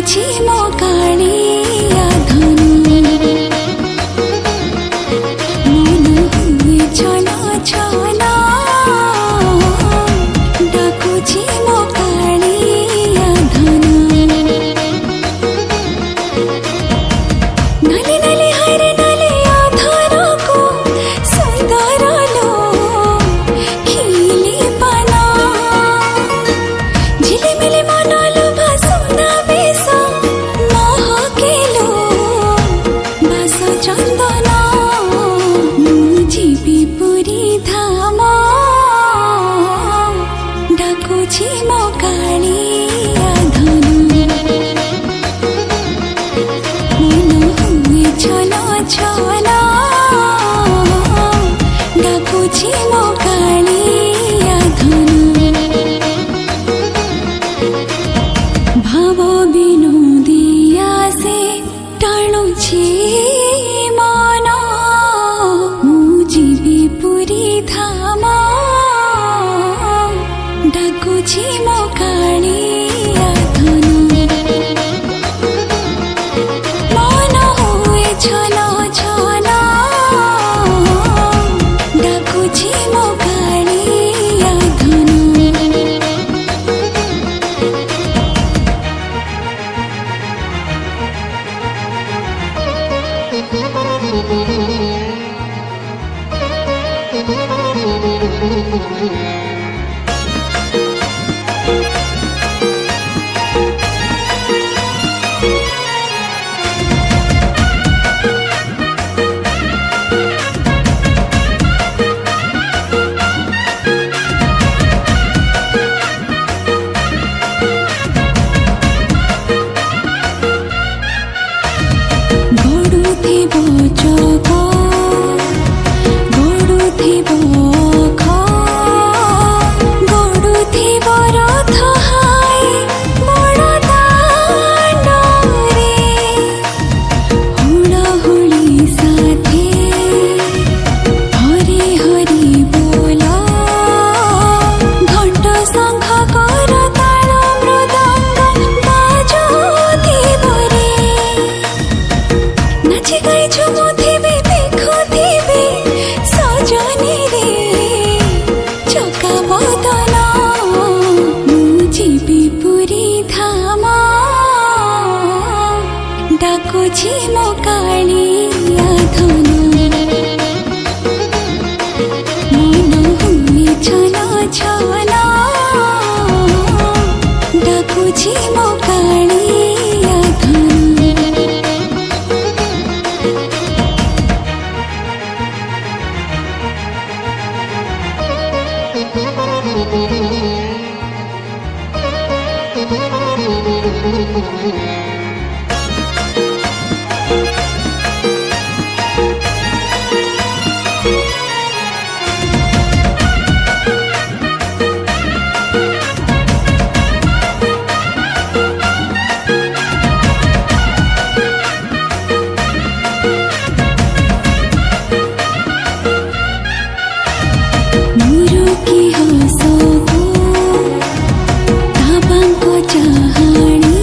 डाकुची मो कालिया धन मन हुए छना छना डाकुची मो कालिया धन नाली नाली हरे नाली आधार को सुंदर लो खिली पाना झिलिमिली मनालो भासुना बेसा महकेलो बास चंदना मुझी पुरी धाम डाकुची मो कालिया धन मन हुए छना छना डाकुची मो कालिया धन भाव विनोदिया से टाणुछि मन मुझी पुरी धाम डाकुछि मो कालिया धन मन हुए छना छना डाकुछि मो कालिया धन गडुथिबो चोक गडुथिबो ख गडुथिबो रथ हाय बड़ दाण्डरे हुळहुळी साथे हरि हरि बोल घंट शंख करताल मृदंग बाजुथिबो रे नाची गाई झुमुथिबे देखुथिबे सजनी रे चका बदन मुझी पुरी धाम डाकुछि मो कालिया धन मन हुए छना छना डाकुछि मो कालिया धन मुरुकी हसको ताबांको चाहाणी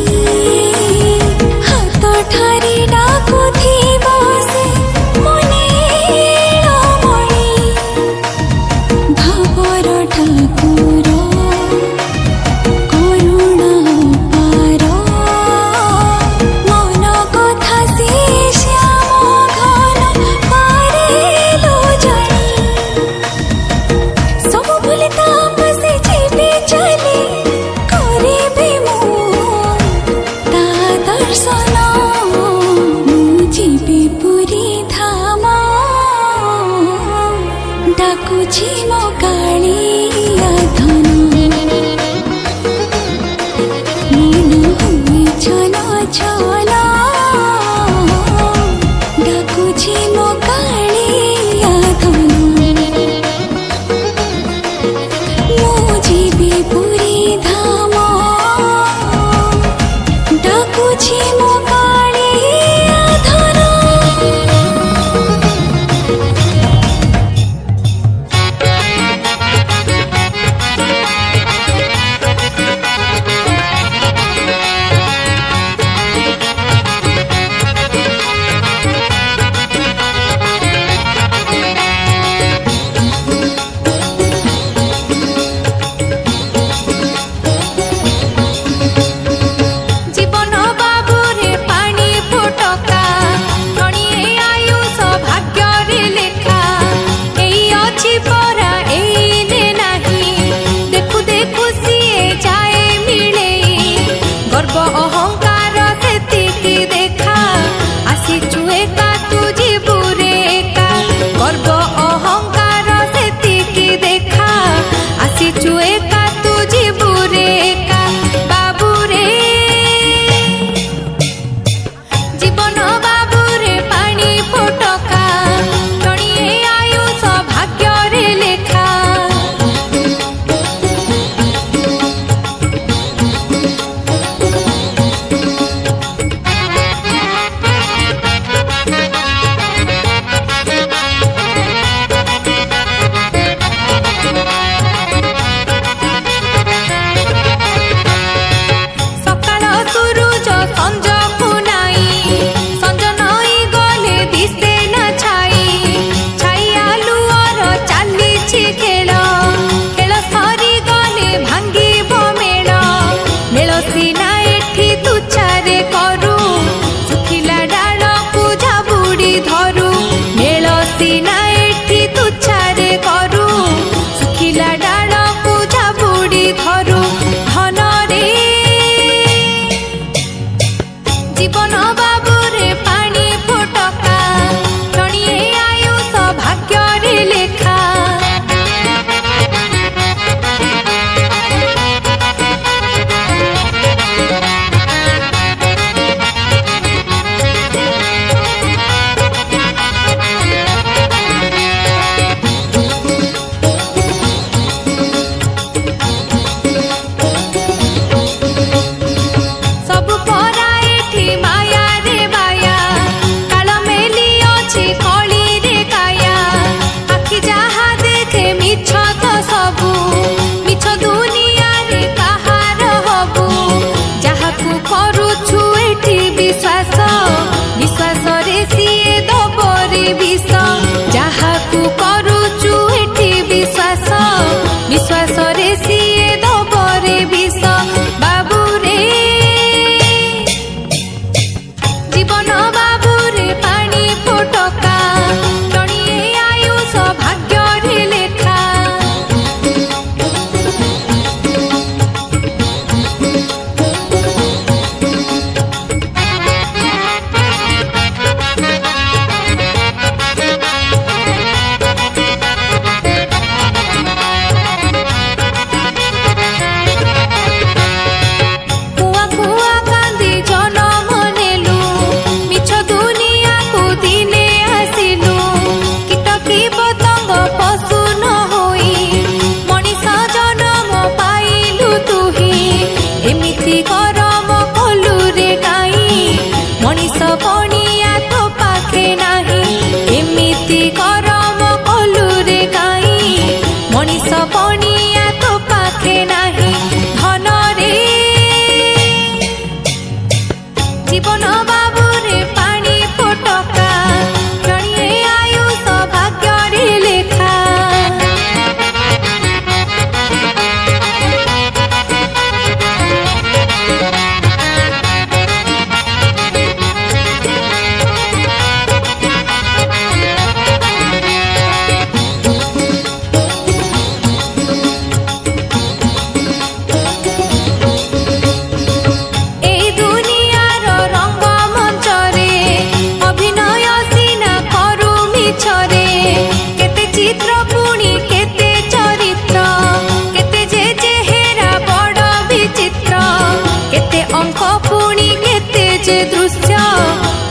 अंक पुणी केते जे दृश्य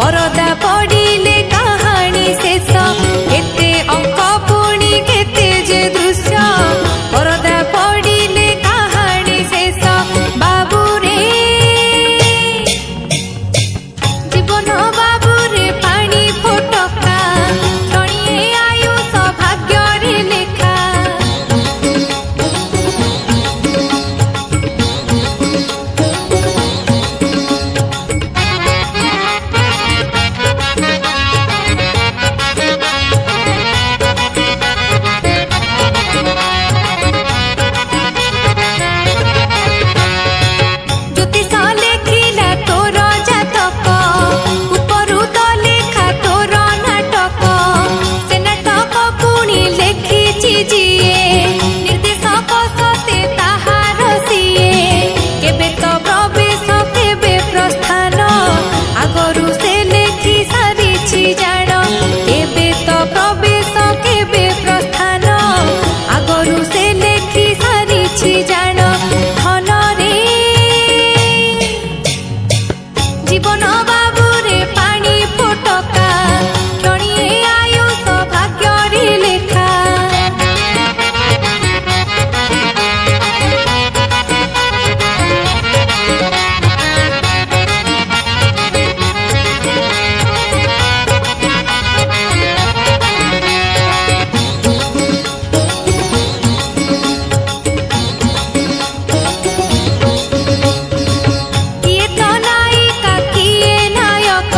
परदा पड़िले कहानी शेष केते अंक पुणी केते जे दृश्य परदा पड़िले कहानी शेष बाबू रे जीवन बाबू रे पानी फोटका क्षणिए आयुष भाग्य रे लेखा ज्योतिष लेखिला तोर जातक उपरु तो लेखा तोर नाटक से नाटक पुणी लेखिछि जिए निर्देशक सते ताहार सिए केबे तो प्रवेश केबे प्रस्थान आगरु से लेखि सारिछि जाण केबे तो प्रवेश केबे प्रस्थान आगरु से लेखि सारिछि जाण धन रे जीवन बाबू रे पानी फोटका क्षणिए आयुष भाग्य रे लेखा किए तो नायिका किए नायक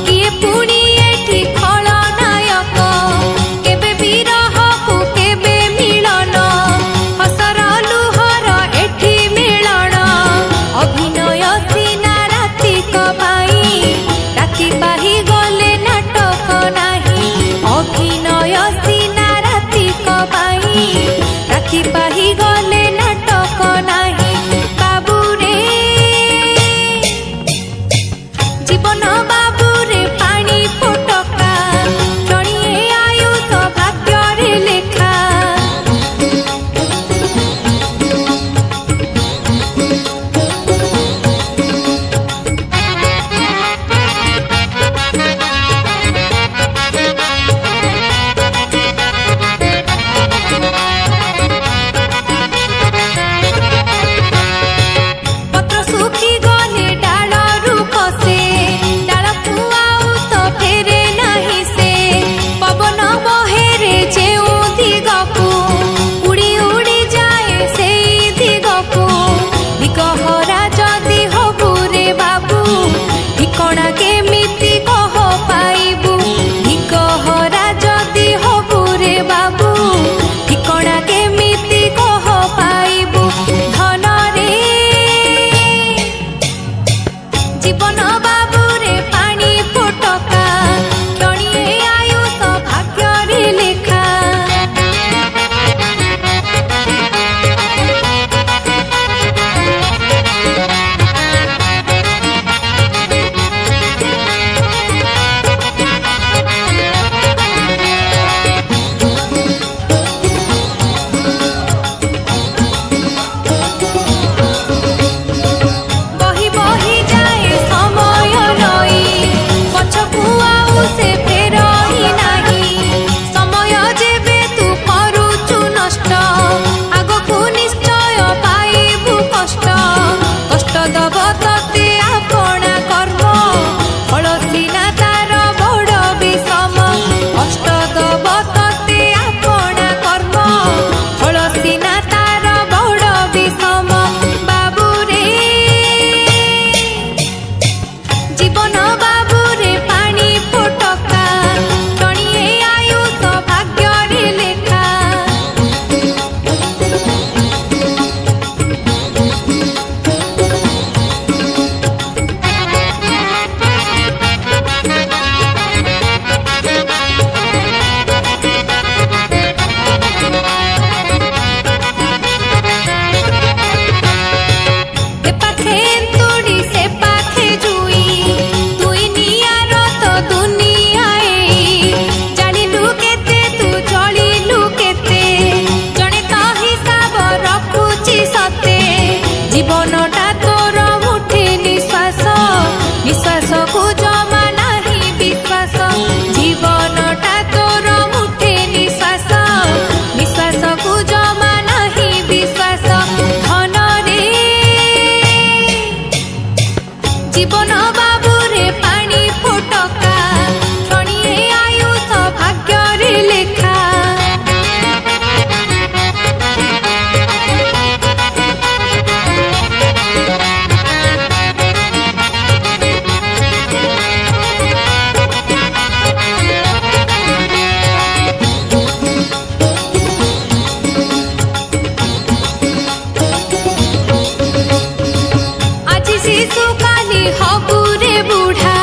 किए पुणी एठी खलनायक केबे विरह को केबे मिलन हसर लुहर एठी मिलन अभिनय सीना रातिक पाई राति पाही गले नाटक नाही अभिनय सीना रातिक पाई राति पाही गले नाटक नाही बाबू रे जीवन बाबू रे पानी फोटका क्षणिए आयुष भाग्य रे लेखा पत्र सुखी गले डालरू खसे डाल पुआउ तो फेरे नाही से पवन बहेरे जेउ दिगकु उड़ी उड़ी जाए सेई दिगकु दिगहरा जदि हबु रे बाबू ठिकଣା केमिति कह पाइबु दिगहरा जदि हबु रे बाबू ठिकଣା केमिति कह पाइबु धन रे जीवन बाबू रे पानी फोटका क्षणिए आयुष भाग्य रे लेखा बही बही जाए समय नई पछकु आउ से फेरही नाही समय जेबे तू करूचु नष्ट आगकु निश्चय पाइबु कष्ट कष्ट दब तते आपणा कर्म फल सिना तार बड़ विषम कष्ट दब तते आपणा कर्म फल सिना तार बड़ विषम बाबू रे जीवन बाबू रे पानी फोटका क्षणिए आयुष भाग्य रे लेखा ए पाखे तुड़ी से पाखे जुई জীবন বাবুরে পানি ফোটকা ক্ষণিয়ে আয়ুষ ভাগ্যরে লেখা আজি শিশু কালি হবুরে বুঢ়া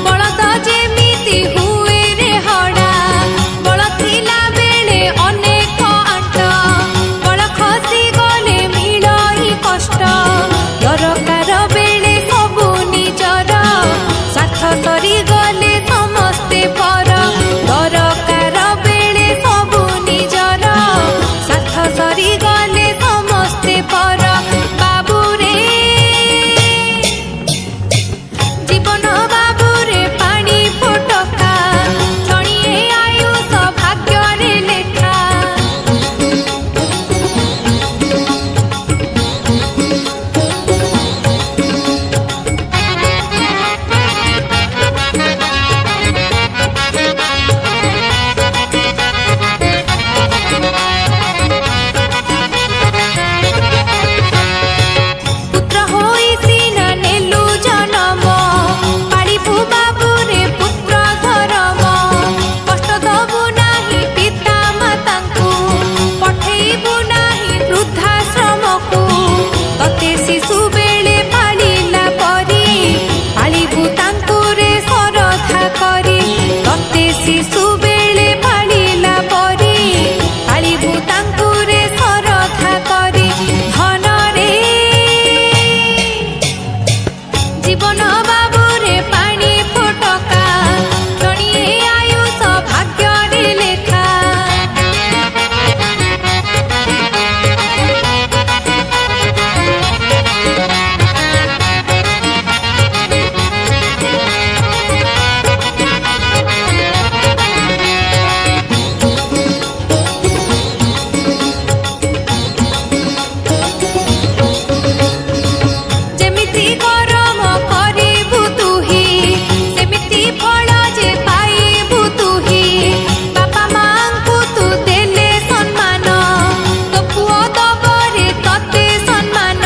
বলদ যেমিতি হুয়ে রে হড়া বল থিলা বেলে অনেক আট বল খসি গলে মিলই কষ্ট দরকার বেলে সবু নিজর স্বার্থ সরি গলে সমস্তে পর দরকার বেলে সবু নিজর স্বার্থ সরি গলে সমস্তে পর বাবুরে জীবন বাবুরে পানি ফোটকা ক্ষণিয়ে আয়ুষ ভাগ্যরে লেখা পুত্র হই সিনা নেলু জনম পাড়িবু বাবুরে পুত্র ধরম কষ্ট দবু নাহি পিতা মাতাঙ্কু পঠেইবু নাহি বৃদ্ধাশ্রমকু ততে শিশু বেলে পাଳିলা পরি পাଳିবু তাঙ্কুরে শ্রদ্ধা করি ততে শিশু বেলে পাଳିলা পরি পাଳିবু তাঙ্কুরে শ্রদ্ধা করি ধনরে জীবন বাবুরে পানি ফোটকা ক্ষণিয়ে আয়ুষ ভাগ্যরে লেখা যেমিতি করম করিবু তুহি সেমিতি ফল যে পাইবু তুহি বাপা মাଙ୍କୁ তু দেলে সম্মান তো পুଅ দবরে ততে সম্মান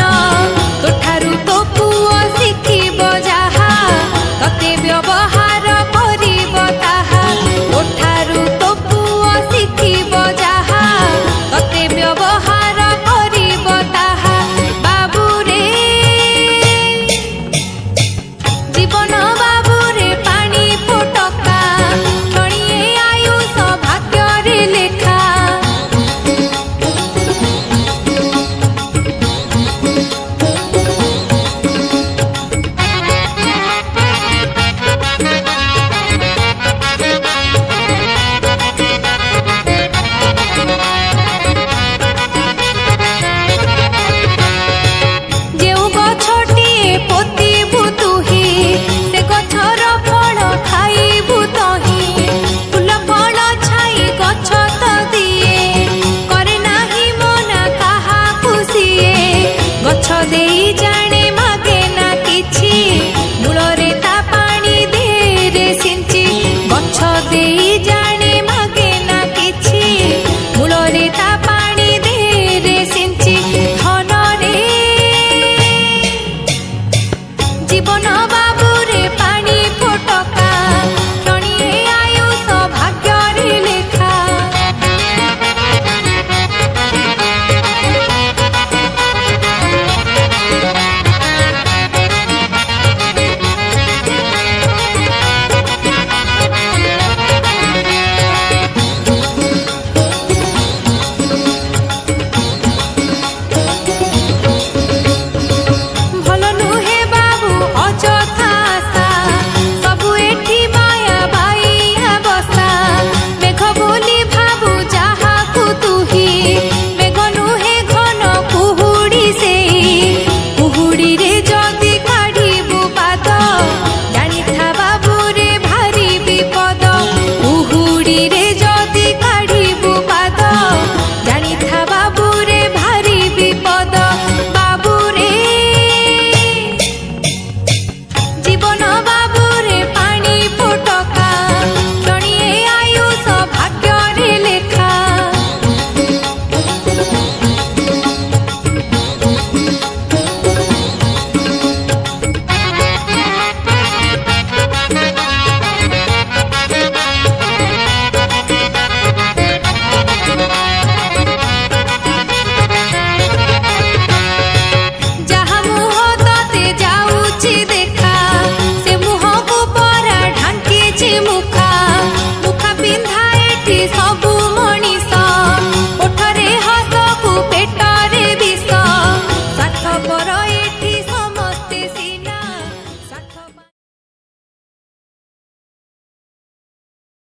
তোঠারু তো পুଅ শিখিব যাহা ততে ব্যবহার করিব তাহা তোঠারু তো পুଅ শিখিব যাহা ততে ব্যবহার করিব তাহা বাবুরে জীবন বাবুরে পানি ফোটকা ক্ষণিয়ে আয়ুষ ভাগ্যরে লেখা ଯେଉଁ ଗଛଟିଏ ପୋତିବୁ ତୁହି ସେ ଗଛର ଫଳ ଖାଇବୁ ତହିଁ ଫୁଲ ଫଳ ଛାଇ ଗଛ ତ ଦିଏ କରେ ନାହିଁ ମନା କାହାକୁ ସିଏ ଗଛ ଦେଇ ଜାଣେ ମାଗେ ନା କିଛି ମୂଳରେ ତା ପାଣି ଦେହରେ ସିଞ୍ଚି ଗଛ ଦେଇ ଜାଣେ ମାଗେ ନା କିଛି ମୂଳରେ ତା ପାଣି ଦେହରେ ସିଞ୍ଚି ଧନରେ জীবন